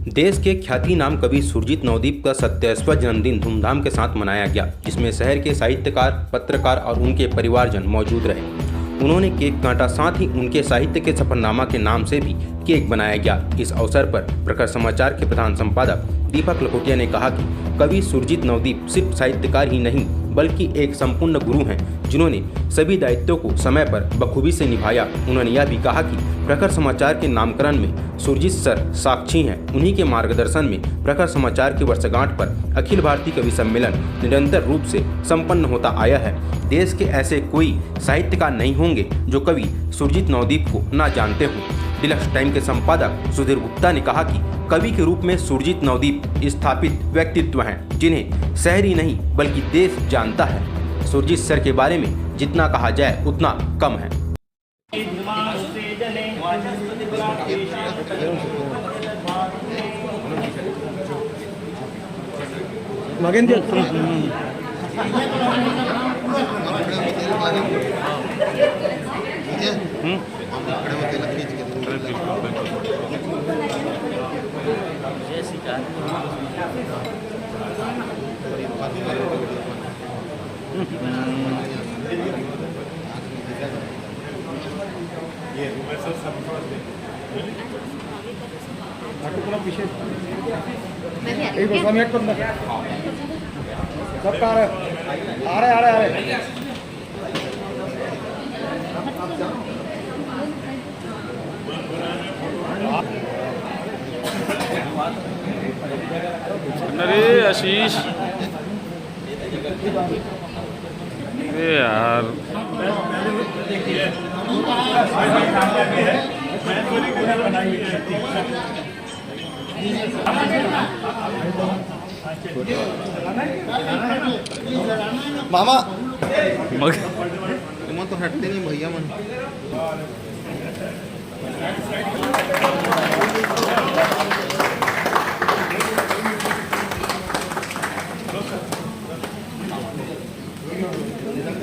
देश के ख्यातिनाम कवि सुरजीत नवदीप का 27वां जन्मदिन धूमधाम के साथ मनाया गया, जिसमें शहर के साहित्यकार, पत्रकार और उनके परिवारजन मौजूद रहे। उन्होंने केक काटा, साथ ही उनके साहित्य के सफरनामा के नाम से भी केक बनाया गया। इस अवसर पर प्रखर समाचार के प्रधान संपादक दीपक लखोटिया ने कहा कि कवि सुरजीत नवदीप सिर्फ साहित्यकार ही नहीं बल्कि एक संपूर्ण गुरु हैं, जिन्होंने सभी दायित्वों को समय पर बखूबी से निभाया। उन्होंने यह भी कहा कि प्रखर समाचार के नामकरण में सुरजीत सर साक्षी हैं। उन्हीं के मार्गदर्शन में प्रखर समाचार की वर्षगांठ पर अखिल भारतीय कवि सम्मेलन निरंतर रूप से संपन्न होता आया है। देश के ऐसे कोई साहित्यकार नहीं होंगे जो कवि सुरजीत नवदीप को न जानते हों। डिलक्स टाइम के संपादक सुधीर गुप्ता ने कहा कि कवि के रूप में सुरजीत नवदीप स्थापित व्यक्तित्व हैं, जिन्हें शहर ही नहीं बल्कि देश जानता है। सुरजीत सर के बारे में जितना कहा जाए उतना कम है। अरे आशीष, अरे यार मामा मग मन तो हटते नहीं भैया मन।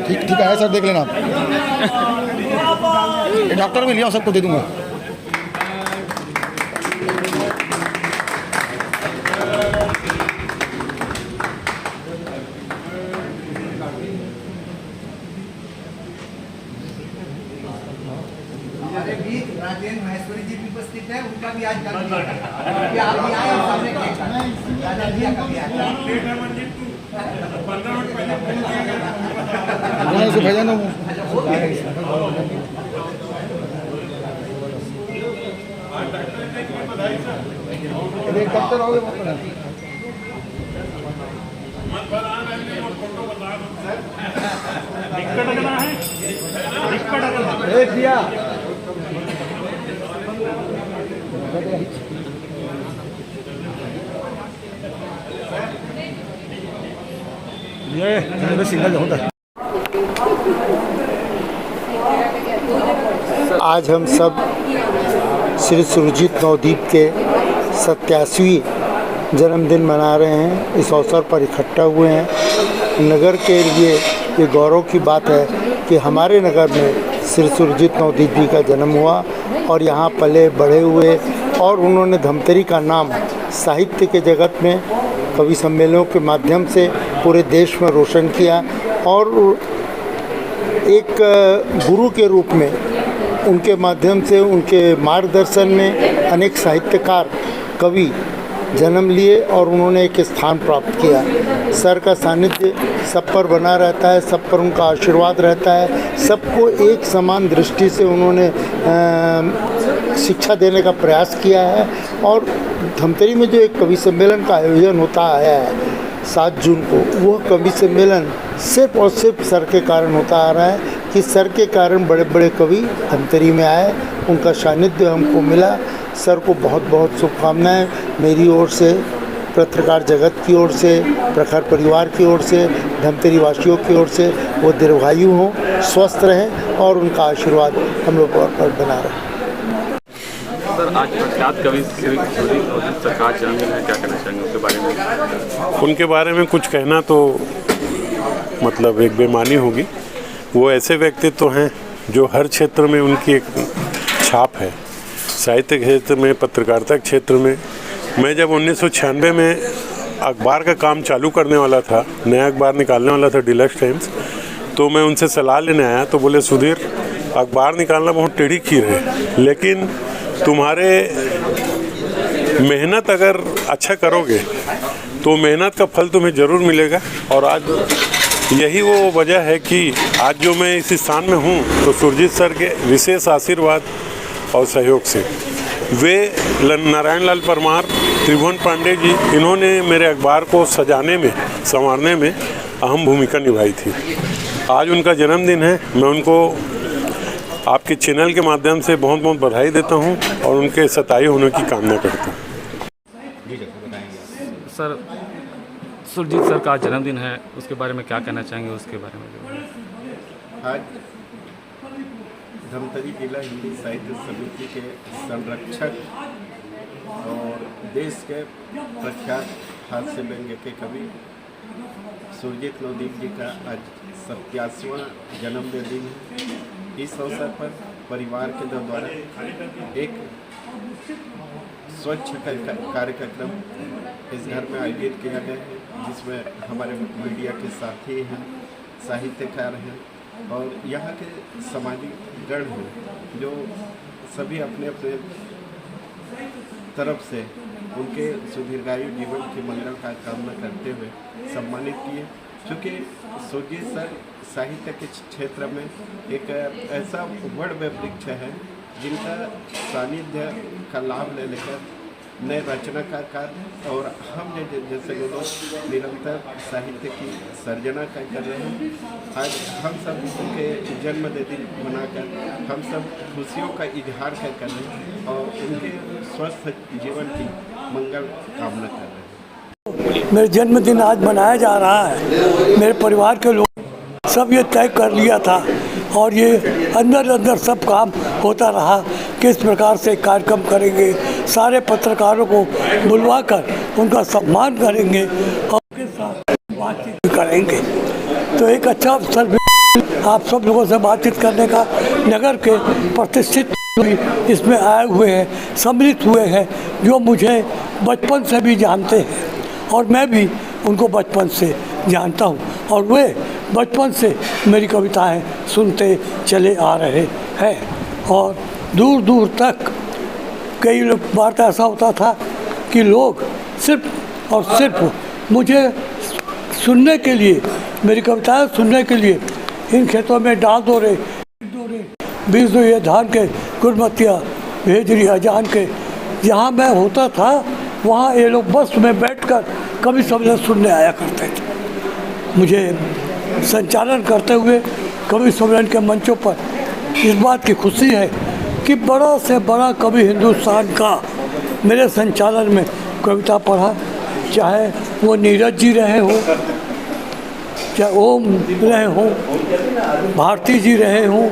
ठीक है सर, देख लेना आप। डॉक्टर भी लिया, सबको दे दूंगा। राजेंद्र महेश्वरी जी भी उपस्थित है, उनका भी आज जन्मदिन है। आप भी आए और सामने केक दादाजी का भी आया। भेजा ना कब रहोगे दिया ये सिंगल होता है। आज हम सब श्री सुरजीत नवदीप के 87वीं जन्मदिन मना रहे हैं। इस अवसर पर इकट्ठा हुए हैं। नगर के लिए ये गौरव की बात है कि हमारे नगर में श्री सुरजीत नवदीप जी का जन्म हुआ और यहाँ पले बढ़े हुए, और उन्होंने धमतरी का नाम साहित्य के जगत में कवि सम्मेलनों के माध्यम से पूरे देश में रोशन किया। और एक गुरु के रूप में उनके माध्यम से, उनके मार्गदर्शन में अनेक साहित्यकार, कवि जन्म लिए और उन्होंने एक स्थान प्राप्त किया। सर का सानिध्य सब पर बना रहता है, सब पर उनका आशीर्वाद रहता है। सबको एक समान दृष्टि से उन्होंने शिक्षा देने का प्रयास किया है। और धमतरी में जो एक कवि सम्मेलन का आयोजन होता आया है 7 जून को, वह कवि सम्मेलन सिर्फ और सिर्फ सर के कारण होता आ रहा है कि सर के कारण बड़े बड़े कवि धमतरी में आए, उनका सानिध्य हमको मिला। सर को बहुत बहुत शुभकामनाएं मेरी ओर से, पत्रकार जगत की ओर से, प्रखर परिवार की ओर से, धमतरी वासियों की ओर से। वो दीर्घायु हों, स्वस्थ रहें और उनका आशीर्वाद हम लोग पर बना रहे। सर, आज प्रख्यात कवि सुरजीत नवदीप सर का जन्मदिन है, क्या कहना चाहेंगे उसके बारे में? उनके बारे में कुछ कहना तो मतलब एक बेमानी होगी। वो ऐसे व्यक्तित्व हैं जो हर क्षेत्र में उनकी एक छाप है। साहित्य क्षेत्र में, पत्रकारिता क्षेत्र में मैं जब 1996 में अखबार का काम चालू करने वाला था, नया अखबार निकालने वाला था डिलक्स टाइम्स, तो मैं उनसे सलाह लेने आया तो बोले सुधीर अखबार निकालना बहुत टेढ़ी खीर है, लेकिन तुम्हारे मेहनत अगर अच्छा करोगे तो मेहनत का फल तुम्हें ज़रूर मिलेगा। और आज यही वो वजह है कि आज जो मैं इस स्थान में हूँ तो सुरजीत सर के विशेष आशीर्वाद और सहयोग से। वे नारायण लाल परमार, त्रिभुवन पांडे जी, इन्होंने मेरे अखबार को सजाने में, संवारने में अहम भूमिका निभाई थी। आज उनका जन्मदिन है, मैं उनको आपके चैनल के माध्यम से बहुत बहुत बधाई देता हूं और उनके सताई होने की कामना करता हूं। सर, सुरजीत सर का जन्मदिन है, उसके बारे में क्या कहना चाहेंगे? उसके बारे में आज धमतरी जिला हिंदी साहित्य समिति के संरक्षक और देश के प्रख्यात हास्य व्यंग्य के कवि सुरजीत नवदीप जी का आज 87वां जन्मदिन है। इस अवसर पर परिवार के द्वारा एक स्वच्छ कार्यक्रम इस घर में आयोजित किया गया है, जिसमें हमारे मीडिया के साथी हैं, साहित्यकार हैं और यहाँ के सामाजिक गण हैं, जो सभी अपने अपने तरफ से उनके सुदीर्घायु जीवन की मंगल का कामना करते हुए सम्मानित किए। चूँकि सुरजीत सर साहित्य के क्षेत्र में एक ऐसा वड़ वृक्ष है जिनका सानिध्य का लाभ ले लेकर नए रचनाकार और हम जैसे लोग निरंतर साहित्य की सर्जना कर रहे हैं। आज हम सब उनके जन्मदिन मनाकर हम सब खुशियों का इजहार कर रहे हैं और उनके स्वस्थ जीवन की मंगल कामना कर रहे हैं। मेरे जन्मदिन आज मनाया जा रहा है। मेरे परिवार के लोग सब ये तय कर लिया था और ये अंदर सब काम होता रहा किस प्रकार से कार्यक्रम करेंगे, सारे पत्रकारों को बुलवाकर उनका सम्मान करेंगे और उनके साथ बातचीत करेंगे। तो एक अच्छा अवसर भी आप सब लोगों से बातचीत करने का, नगर के प्रतिष्ठित इसमें आए हुए हैं, सम्मिलित हुए हैं, जो मुझे बचपन से भी जानते हैं और मैं भी उनको बचपन से जानता हूँ और वे बचपन से मेरी कविताएं सुनते चले आ रहे हैं। और दूर दूर तक कई बार तो ऐसा होता था कि लोग सिर्फ और सिर्फ मुझे सुनने के लिए, मेरी कविताएं सुनने के लिए इन खेतों में डाल दो रे बीज दो ये धान के, गुरमतिया भेज रही अजान के, जहाँ मैं होता था वहाँ ये लोग बस में बैठकर कवि सम्मेलन सुनने आया करते थे। मुझे संचालन करते हुए कवि सम्मेलन के मंचों पर इस बात की खुशी है कि बड़ा से बड़ा कवि हिंदुस्तान का मेरे संचालन में कविता पढ़ा, चाहे वो नीरज जी रहे हो, चाहे ओम रहे हों, भारती जी रहे हों,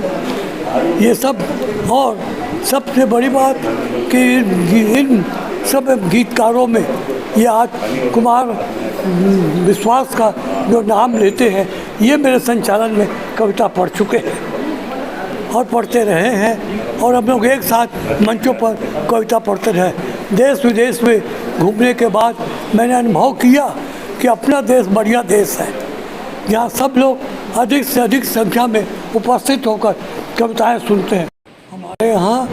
ये सब। और सबसे बड़ी बात कि इन सब गीतकारों में ये आज कुमार विश्वास का जो नाम लेते हैं, ये मेरे संचालन में कविता पढ़ चुके हैं और पढ़ते रहे हैं और हम लोग एक साथ मंचों पर कविता पढ़ते रहे। देश विदेश में घूमने के बाद मैंने अनुभव किया कि अपना देश बढ़िया देश है, जहाँ सब लोग अधिक से अधिक संख्या में उपस्थित होकर कविताएं सुनते हैं। हमारे यहाँ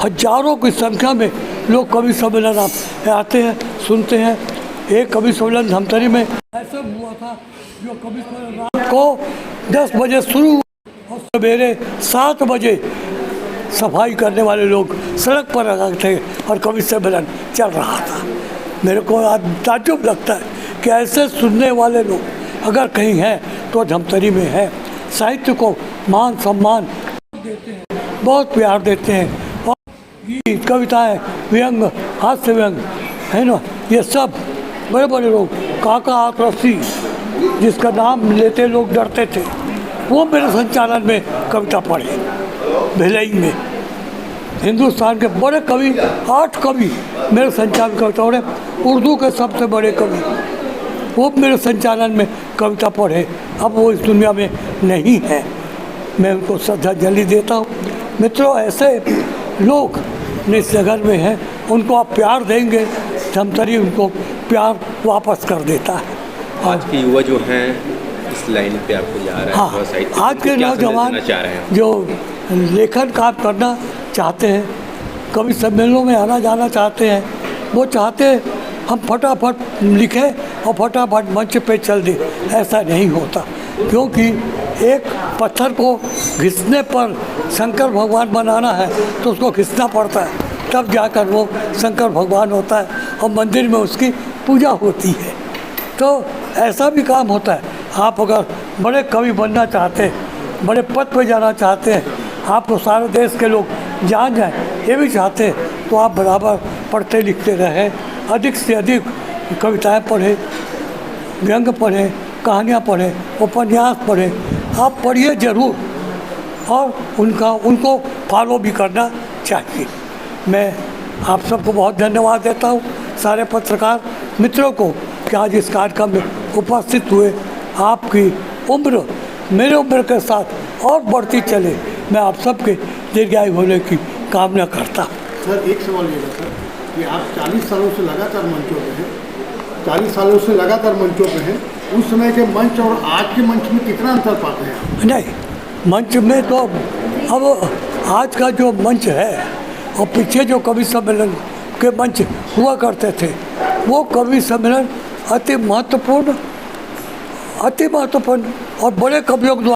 हजारों की संख्या में लोग कवि सम्मेलन आते हैं, सुनते हैं। एक कवि सम्मेलन धमतरी में ऐसा हुआ था, जो कवि सम्मेलन रात को 10 बजे शुरू और सवेरे 7 बजे सफाई करने वाले लोग सड़क पर लगा थे और कवि सम्मेलन चल रहा था। मेरे को आज ताज्जुब लगता है कि ऐसे सुनने वाले लोग अगर कहीं हैं तो धमतरी में है। साहित्य को मान सम्मान देते हैं, बहुत प्यार देते हैं और गीत, कविताएं, व्यंग, हास्य व्यंग है ना, ये सब बड़े बड़े लोग, काका आतरसी जिसका नाम लेते लोग डरते थे, वो मेरे संचालन में कविता पढ़े। भिलई में हिंदुस्तान के बड़े कवि 8 कवि मेरे संचालन कविता पढ़े, उर्दू के सबसे बड़े कवि वो मेरे संचालन में कविता पढ़े। अब वो इस दुनिया में नहीं है, मैं उनको श्रद्धांजलि देता हूँ। मित्रों, ऐसे लोग इस जगह में हैं, उनको आप प्यार देंगे धमतरी उनको प्यार वापस कर देता है। आज के युवा जो हैं इस लाइन पे आपको जा रहे हैं, हाँ, युवा साहित्य आज के क्या संदेश नौजवान देना चाह रहे हैं? जो लेखन काम करना चाहते हैं, कवि सम्मेलनों में आना जाना चाहते हैं, वो चाहते हैं हम फटाफट लिखें और फटाफट मंच पे चल दें। ऐसा नहीं होता, क्योंकि एक पत्थर को घिसने पर शंकर भगवान बनाना है तो उसको घिसना पड़ता है, तब जाकर वो शंकर भगवान होता है और मंदिर में उसकी पूजा होती है। तो ऐसा भी काम होता है। आप अगर बड़े कवि बनना चाहते हैं, बड़े पद पे जाना चाहते हैं, आपको सारे देश के लोग जान जाएं, ये भी चाहते हैं, तो आप बराबर पढ़ते लिखते रहें, अधिक से अधिक कविताएं पढ़ें, व्यंग पढ़ें, कहानियाँ पढ़ें, उपन्यास पढ़ें। आप पढ़िए ज़रूर और उनको फॉलो भी करना चाहिए। मैं आप सबको बहुत धन्यवाद देता हूँ, सारे पत्रकार मित्रों को, कि आज इस कार्यक्रम में उपस्थित हुए। आपकी उम्र मेरे उम्र के साथ और बढ़ती चले, मैं आप सबके दीर्घायु होने की कामना करता हूँ। सर, एक सवाल ये है सर कि आप 40 सालों से लगातार मंचों पे हैं, 40 सालों से लगातार मंचों पे हैं, उस समय के मंच और आज के मंच में कितना अंतर पाते हैं आप? नहीं, मंच में तो अब आज का जो मंच है और पीछे जो कवि सम्मेलन के मंच हुआ करते थे, वो कवि सम्मेलन अति महत्वपूर्ण और बड़े कवियों द्वारा